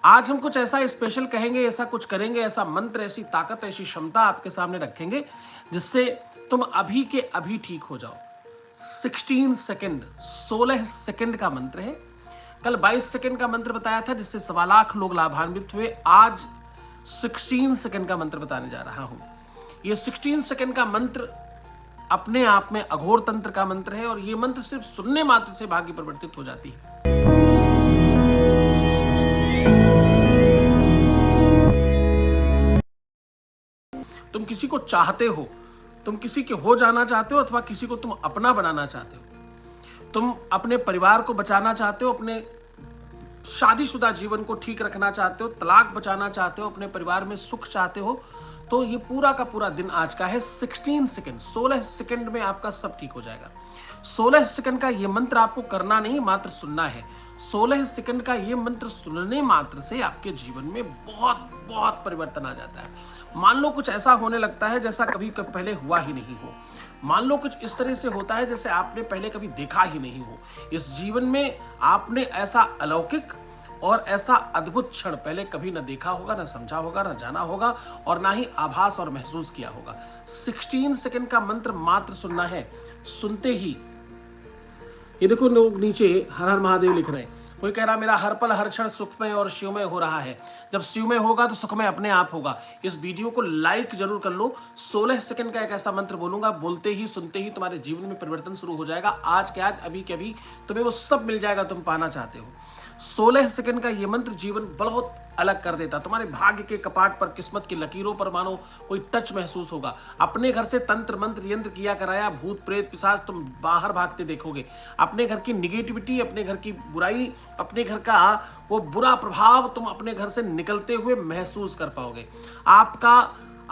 आज हम कुछ ऐसा स्पेशल कहेंगे, ऐसा कुछ करेंगे, ऐसा मंत्र, ऐसी ताकत, ऐसी क्षमता आपके सामने रखेंगे जिससे तुम अभी के अभी ठीक हो जाओ। 16 सेकंड, 16 सेकंड का मंत्र है। कल 22 सेकंड का मंत्र बताया था जिससे 1.25 लाख लोग लाभान्वित हुए। आज 16 सेकंड का मंत्र बताने जा रहा हूं। ये 16 सेकंड का मंत्र अपने आप में अघोर तंत्र का मंत्र है और ये मंत्र सिर्फ सुनने मात्र से भाग्य परिवर्तित हो जाती है। तुम किसी को चाहते हो, तुम किसी के हो जाना चाहते हो अथवा किसी को तुम अपना बनाना चाहते हो, तुम अपने परिवार को बचाना चाहते हो, अपने शादीशुदा जीवन को ठीक रखना चाहते हो, तलाक बचाना चाहते हो, अपने परिवार में सुख चाहते हो, तो ये पूरा का पूरा दिन आज का है। 16 सेकंड, 16 सेकंड में आपका सब ठीक हो जाएगा। 16 सेकंड का ये मंत्र आपको करना नहीं, मात्र सुनना है। 16 सेकंड का ये मंत्र सुनने मात्र से आपके जीवन में बहुत बहुत परिवर्तन आ जाता है। मान लो कुछ ऐसा होने लगता है जैसा कभी पहले हुआ ही नहीं हो। मान लो कुछ इस तरह से होता है जैसे आपने पहले कभी देखा ही नहीं हो। इस जीवन में आपने ऐसा अलौकिक और ऐसा अद्भुत क्षण पहले कभी न देखा होगा, न समझा होगा, न जाना होगा और ना ही आभास और महसूस किया होगा। 16 सेकंड का मंत्र मात्र सुनना है। सुनते ही ये देखो, लोग नीचे हर हर महादेव लिख रहे हैं। कोई कह रहा मेरा हर पल हर क्षण सुखमय और शिवमय हो रहा है। जब शिवमय होगा तो सुखमय अपने आप होगा। इस वीडियो को लाइक जरूर कर लो। 16 सेकंड का एक ऐसा मंत्र बोलूंगा, बोलते ही सुनते ही तुम्हारे जीवन में परिवर्तन शुरू हो जाएगा। आज के आज, अभी के अभी तुम्हें वो सब मिल जाएगा तुम पाना चाहते हो। 16 सेकंड का ये मंत्र जीवन बहुत अलग कर देता। तुम्हारे भाग्य के कपाट पर, किस्मत की लकीरों पर मानो कोई टच महसूस होगा। अपने घर से तंत्र मंत्र यंत्र किया कराया भूत प्रेत पिशाच तुम बाहर भागते देखोगे। अपने घर की निगेटिविटी, अपने घर की बुराई, अपने घर का वो बुरा प्रभाव तुम अपने घर से निकलते हुए महसूस कर पाओगे। आपका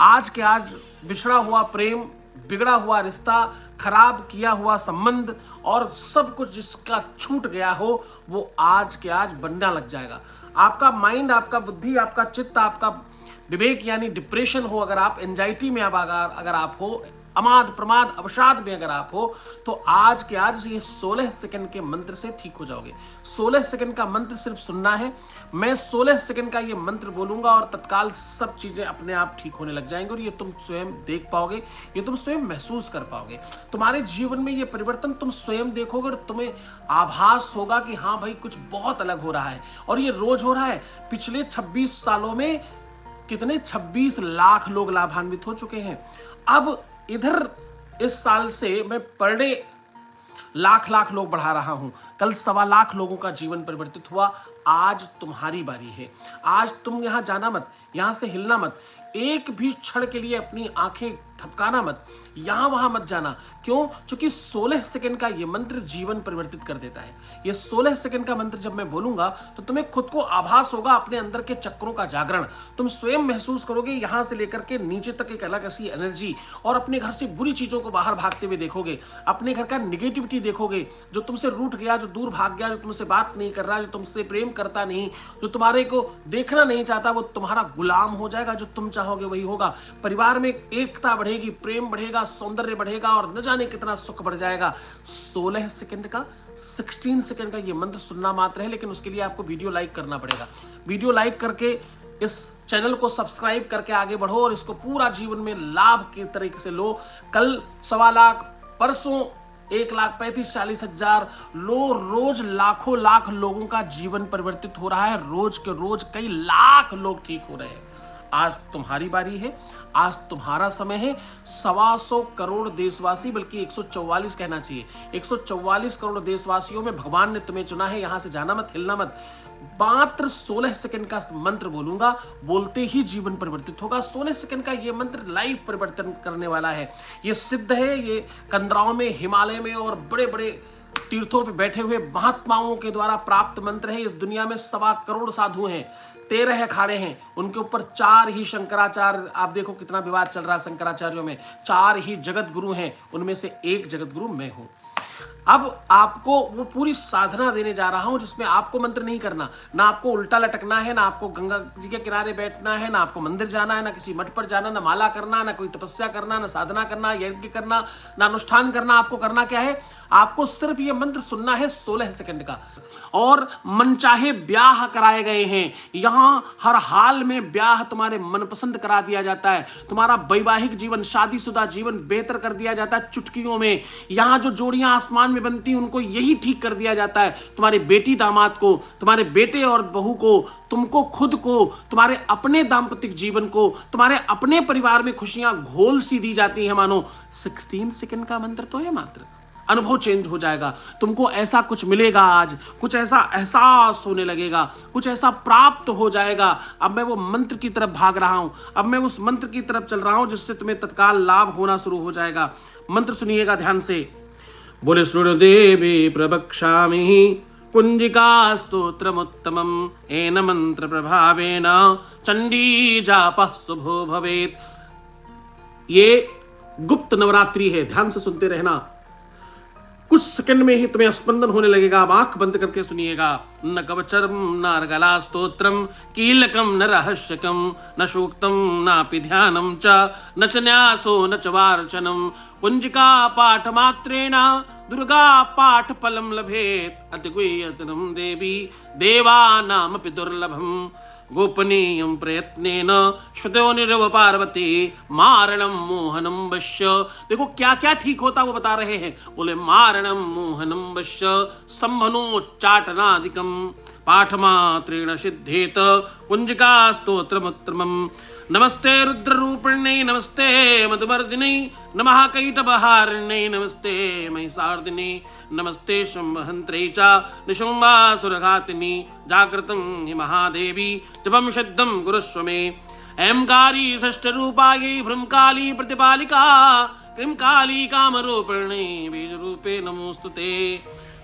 आज के आज बिछड़ा हुआ प्रेम, बिगड़ा हुआ रिश्ता, खराब किया हुआ संबंध और सब कुछ जिसका छूट गया हो वो आज के आज बनना लग जाएगा। आपका माइंड, आपका बुद्धि, आपका चित्त, आपका विवेक यानी डिप्रेशन हो, अगर आप एंजाइटी में अगर आप हो, अमाद प्रमाद अवसाद में अगर आप हो, तो आज के आज ये 16 सेकंड के मंत्र से ठीक हो जाओगे। 16 सेकंड का मंत्र सिर्फ सुनना है। मैं 16 सेकंड का ये मंत्र बोलूंगा और तत्काल सब चीजें अपने आप ठीक होने लग जाएंगी और ये तुम स्वयं देख पाओगे, ये तुम स्वयं महसूस कर पाओगे। तुम्हारे जीवन में ये परिवर्तन तुम स्वयं देखोगे और तुम्हें आभास होगा कि हाँ भाई कुछ बहुत अलग हो रहा है और ये रोज हो रहा है। पिछले 26 सालों में कितने 26 लाख लोग लाभान्वित हो चुके हैं। अब इधर इस साल से मैं पर डे लाख लोग बढ़ा रहा हूं। कल 1.25 लाख लोगों का जीवन परिवर्तित हुआ। आज तुम्हारी बारी है। आज तुम यहां जाना मत, यहां से हिलना मत, एक भी क्षण के लिए अपनी आंखें थपकाना मत, यहां वहां मत जाना। क्यों? क्योंकि 16 सेकंड का यह मंत्र जीवन परिवर्तित कर देता है। ये 16 सेकंड का मंत्र जब मैं बोलूंगा तो तुम्हें खुद को आभास होगा, अपने अंदर के चक्रों का जागरण तुम स्वयं महसूस करोगे। यहां से लेकर के नीचे तक एक अलग ऐसी एनर्जी और अपने घर से बुरी चीजों को बाहर भागते हुए देखोगे। अपने घर का निगेटिविटी देखोगे, जो तुमसे रूठ गया, जो दूर भाग गया, जो तुमसे बात नहीं कर रहा, जो तुमसे प्रेम करता नहीं, जो तुम्हारे को देखना नहीं चाहता, वो तुम्हारा गुलाम हो जाएगा। जो तुम चाहोगे वही होगा। परिवार में एकता बढ़ेगी, प्रेम बढ़ेगा, सौंदर्य बढ़ेगा और न जाने कितना सुख बढ़ जाएगा। 16 सेकंड का, 16 सेकंड का ये मंत्र सुनना मात्र है, लेकिन उसके लिए आपको वीडियो लाइक करना पड़ेगा। वीडियो लाइक करके इस चैनल को सब्सक्राइब करके आगे बढ़ो और इसको पूरा जीवन में लाभ के तरीके से लो। कल 1.25 लाख, परसों 1,35,40,000 रोज लाखों लाख लोगों का जीवन परिवर्तित हो रहा है। रोज के रोज कई लाख लोग ठीक हो रहे हैं। आज तुम्हारी बारी है, आज तुम्हारा समय है। 125 करोड़ देशवासी, बल्कि 144 कहना चाहिए, 144 करोड़ देशवासियों में भगवान ने तुम्हें चुना है। यहां से जाना मत, हिलना मत। मात्र 16 सेकंड का मंत्र बोलूंगा, बोलते ही जीवन परिवर्तित होगा। 16 सेकंड का ये मंत्र लाइफ परिवर्तन करने वाला है। ये सिद्ध है। ये कंदराओं में, हिमालय में और बड़े बड़े तीर्थों पे बैठे हुए महात्माओं के द्वारा प्राप्त मंत्र है। इस दुनिया में 1.25 करोड़ साधु हैं, 13 अखाड़े हैं, उनके ऊपर 4 ही शंकराचार्य। आप देखो कितना विवाद चल रहा है शंकराचार्यों में। 4 ही जगत गुरु हैं, उनमें से एक जगत गुरु मैं हूं। अब आपको वो पूरी साधना देने जा रहा हूं जिसमें आपको मंत्र नहीं करना, ना आपको उल्टा लटकना है, ना आपको गंगा जी के किनारे बैठना है, ना आपको मंदिर जाना है, ना किसी मठ पर जाना, ना माला करना, ना कोई तपस्या करना, ना साधना करना, यज्ञ करना, ना अनुष्ठान करना। आपको करना क्या है? आपको सिर्फ ये मंत्र सुनना है 16 सेकंड का। और मनचाहे ब्याह कराए गए हैं यहां, हर हाल में ब्याह तुम्हारे मनपसंद करा दिया जाता है, तुम्हारा वैवाहिक जीवन, शादीशुदा जीवन बेहतर कर दिया जाता है चुटकियों में। यहां जो जोड़ियां आसमान में बनती उनको यही ठीक कर दिया जाता है। तुम्हारे बेटी दामाद को, तुम्हारे बेटे और बहू को, तुमको खुद को, तुम्हारे अपने दाम्पतिक जीवन को, तुम्हारे अपने परिवार में खुशियां घोल सी दी जाती है मानो। 16 सेकंड का मंत्र तो है मात्र, अनुभव चेंज हो जाएगा। तुमको ऐसा कुछ मिलेगा, आज कुछ ऐसा एहसास होने लगेगा, कुछ ऐसा प्राप्त हो जाएगा। अब मैं वो मंत्र की तरफ भाग रहा हूं, अब मैं उस मंत्र की तरफ चल रहा हूं जिससे तुम्हें तत्काल लाभ होना शुरू हो जाएगा। मंत्र सुनिएगा ध्यान से। बोले शृणु देवी प्रवक्ष्यामि कुंजिका स्तोत्रमुत्तमं एन मंत्र प्रभावेन चंडी जापः शुभो भवेत्। ये गुप्त नवरात्रि है, ध्यान से सुनते रहना। कुछ सेकंड में ही तुम्हें स्पंदन होने लगेगा। आप आंख बंद करके सुनिएगा। न कवचरम न अर्गला स्तोत्रम कीलकम न रहस्यकम न सूक्तम नापि ध्यानम च न च न्यासो न च वार्चनम कुंजिका पाठ मात्रेण दुर्गा पाठ फलम लभेत अतिगुह्यतरम देवी देवानामपि दुर्लभम गोपनीयं प्रयत्नेन श्रुतो निर्व पार्वती मारणम मोहनम वश्य। देखो क्या क्या ठीक होता वो बता रहे हैं। बोले मारणम मोहनम वश्य स्तंभनोच्चाटनादिकम पाठमात्रेण सिद्धेत कुंजिका स्तोत्रमुत्तमम्। नमस्ते रुद्ररूपिण्यै नमस्ते मधुमर्दिनै नमः कैटभहारिण्यै नमस्ते महिषार्दिनी नमस्ते शंभहन्त्रै च निशुम्भासुरघातिनी जागृतं हि महादेवी जपं सिद्धं कुरुष्व मे। ऐंकारी षष्ठरूपायै भ्रमकाली प्रतिपालिका क्रींकाली कामरूपिण्यै बीजरूपे नमोस्तुते।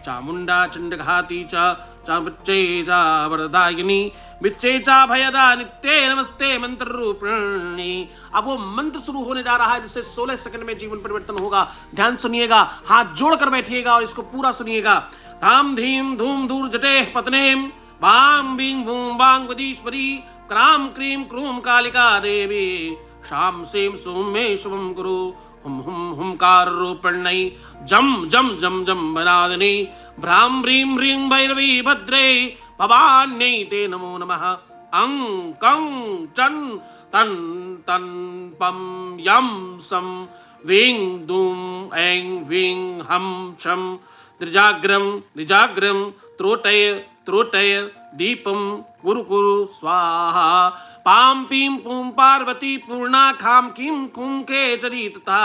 चामुंडा चंडघाती चाबच्चे चा वरदायिनी बिच्चे चा भयदा नित्ये नमस्ते मंत्र रूपिणी। अब वो मंत्र शुरू होने जा रहा है जिससे 16 सेकंड में जीवन परिवर्तन होगा। ध्यान सुनिएगा, हाथ जोड़कर बैठिएगा और इसको पूरा सुनिएगा। धाम धीम धूम धूर जटे पत्नेम बाम बीं बूम बांग वदीश्वरी क्राम क्रीम क्रूम कालिका देवी शाम सेम सोम मे शुभम गुरु हुम हुम हुमकार रूपिण्यै जम जम जम जम वनादिनी भ्राम ह्रीं ह्रीं भैरवी भद्रे भवान्यै ते नमो नमः। अं कं चं तन तन पम यम सम वीं दूं ऐं वीं हम शम त्रिजाग्रम त्रिजाग्रम त्रोटय त्रोटय दीपम कुरु कुरु स्वाहा। पाम पीम पूम पार्वती पूर्णा खाम किम कुम के चरी तथा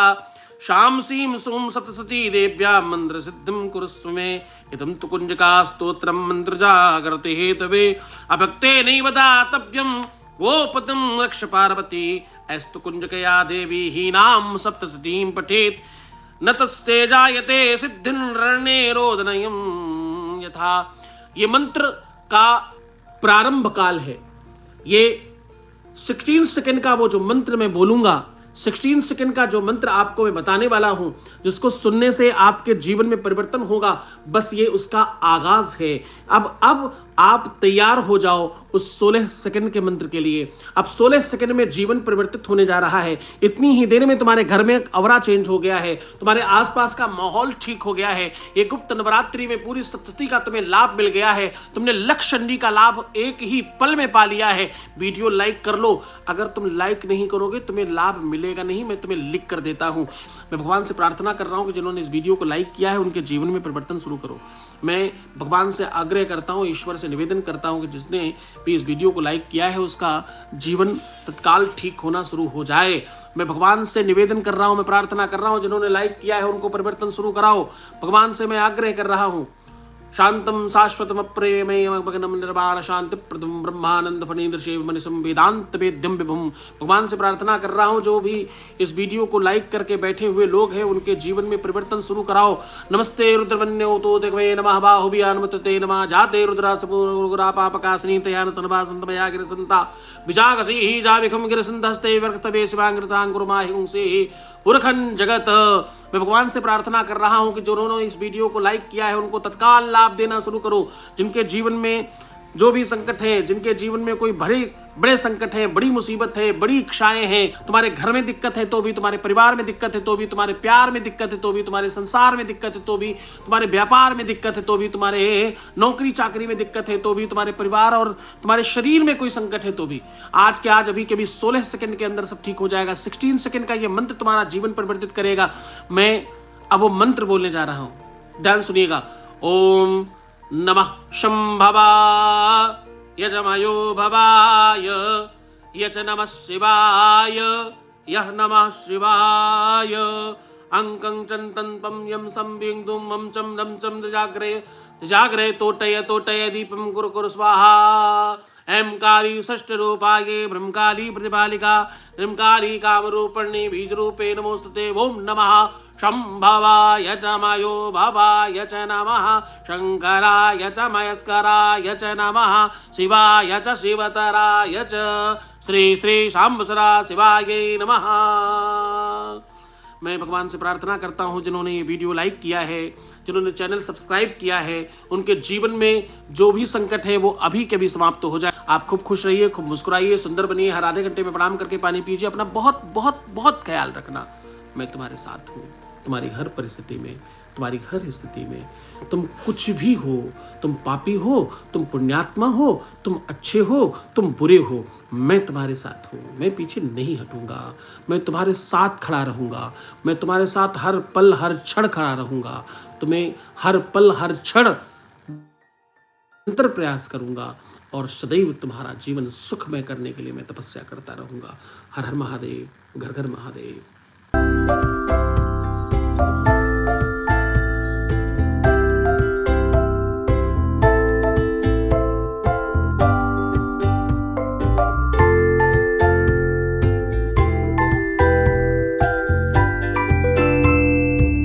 शाम सीम सोम सप्तसती देव्या मंत्र सिद्धिम कुरुस्व मे। इदं तु कुंजिका स्तोत्रम मंत्र जागृते हेतवे अभक्ते नैव दातव्यं गोपदं रक्ष पार्वती। अस्तु कुंजकया देवी हीनां सप्तसतीं पठेत् न तस्ते जायते सिद्धिं रण्ये रोदनयं यथा। ये मंत्र का प्रारंभ काल है। ये 16 सेकंड का वो जो मंत्र मैं बोलूंगा, 16 सेकंड का जो मंत्र आपको मैं बताने वाला हूं, जिसको सुनने से आपके जीवन में परिवर्तन होगा, बस ये उसका आगाज है। अब आप तैयार हो जाओ उस 16 सेकंड के मंत्र के लिए। अब 16 सेकंड में जीवन परिवर्तित होने जा रहा है। इतनी ही देर में तुम्हारे घर में अवरा चेंज हो गया है, तुम्हारे आसपास का माहौल ठीक हो गया है। ये गुप्त नवरात्रि में पूरी सप्तशती का तुम्हें लाभ मिल गया है। तुमने लक्ष्य चंडी का लाभ एक ही पल में पा लिया है। वीडियो लाइक कर लो। अगर तुम लाइक नहीं करोगे तुम्हें लाभ मिलेगा नहीं, मैं तुम्हें लिख कर देता हूं। मैं भगवान से प्रार्थना कर रहा हूं कि जिन्होंने इस वीडियो को लाइक किया है उनके जीवन में परिवर्तन शुरू करो। मैं भगवान से आग्रह करता हूं, ईश्वर से निवेदन करता हूं कि जिसने भी इस वीडियो को लाइक किया है उसका जीवन तत्काल ठीक होना शुरू हो जाए। मैं भगवान से निवेदन कर रहा हूं, मैं प्रार्थना कर रहा हूं, जिन्होंने लाइक किया है उनको परिवर्तन शुरू कराओ। भगवान से मैं आग्रह कर रहा हूं। शांतम शाश्वतम अप्रेमयमग्नम निर्वाण शांति प्रदम ब्रह्मानंद फणीदृशे मनिसम वेदांत वेद्यम विभुम। भगवान से प्रार्थना कर रहा हूं जो भी इस वीडियो को लाइक करके बैठे हुए लोग हैं उनके जीवन में परिवर्तन शुरू कराओ। नमस्ते रुद्रवन्यो तो देवये नमः बाहुभ्यान्मुते नमः जाते रुद्रासपुरा पापकासनी तयान तनवा संतमया गिरसंता विजागसी ही जाविखम गिरसंतस्ते वर्तवे शिवांगृतांगुरमाहिंसे पुरखन जगत मैं भगवान से प्रार्थना कर रहा हूं कि जो उन्होंने इस वीडियो को लाइक किया है उनको तत्काल लाभ देना शुरू करो। जिनके जीवन में जो भी संकट है, जिनके जीवन में कोई बड़े संकट है, बड़ी मुसीबत है, बड़ी इच्छाएं हैं, तुम्हारे घर में दिक्कत है तो भी, तुम्हारे परिवार में दिक्कत है तो भी, तुम्हारे प्यार में दिक्कत है तो भी, तुम्हारे संसार में दिक्कत है तो भी, तुम्हारे व्यापार में दिक्कत है तो भी, तुम्हारे नौकरी चाकरी में दिक्कत है तो भी, तुम्हारे परिवार और तुम्हारे शरीर में कोई संकट है तो भी, आज के आज अभी के भी 16 सेकंड के अंदर सब ठीक हो जाएगा। 16 सेकंड का यह मंत्र तुम्हारा जीवन परिवर्तित करेगा। मैं अब वो मंत्र बोलने जा रहा हूं, ध्यान सुनिएगा। ओम नमः शंभवाय यजमयो भवाय यच नमः शिवाय यह नमः शिवाय अंकं चंतनपम यम संबिंदुं मम चम नम चम जाग्रे तोटय दीपम कुरु कुरु स्वाहा। ऐंकारी षष्ठ रूपाये ब्रह्मकाली प्रतिपालिका ह्रींकारी कामरूपिणी बीजरूपे नमोस्तुते। ओम नमः शंभवाय च मयो भवाय च नमः शंकराय च मयस्कराय च नमः शिवाय च शिवतराय च श्री श्री शाम्बसरा शिवाय नमः। मैं भगवान से प्रार्थना करता हूं जिन्होंने ये वीडियो लाइक किया है, जिन्होंने चैनल सब्सक्राइब किया है, उनके जीवन में जो भी संकट है वो अभी के भी समाप्त हो जाए। आप खूब खुश रहिए, खूब मुस्कुराइए, सुंदर बनिए, हर आधे घंटे में प्रणाम करके पानी पीजिए। अपना बहुत बहुत बहुत ख्याल रखना। मैं तुम्हारे साथ हूँ, तुम्हारी हर परिस्थिति में, तुम्हारी हर स्थिति में। तुम कुछ भी हो, तुम पापी हो, तुम पुण्यात्मा हो, तुम अच्छे हो, तुम बुरे हो, मैं तुम्हारे साथ हूँ। मैं पीछे नहीं हटूंगा, मैं तुम्हारे साथ खड़ा रहूंगा। मैं तुम्हारे साथ हर पल हर क्षण खड़ा रहूंगा। तुम्हें हर पल हर क्षण निरंतर प्रयास करूंगा और सदैव तुम्हारा जीवन सुखमय करने के लिए मैं तपस्या करता रहूंगा। हर हर महादेव, घर घर महादेव।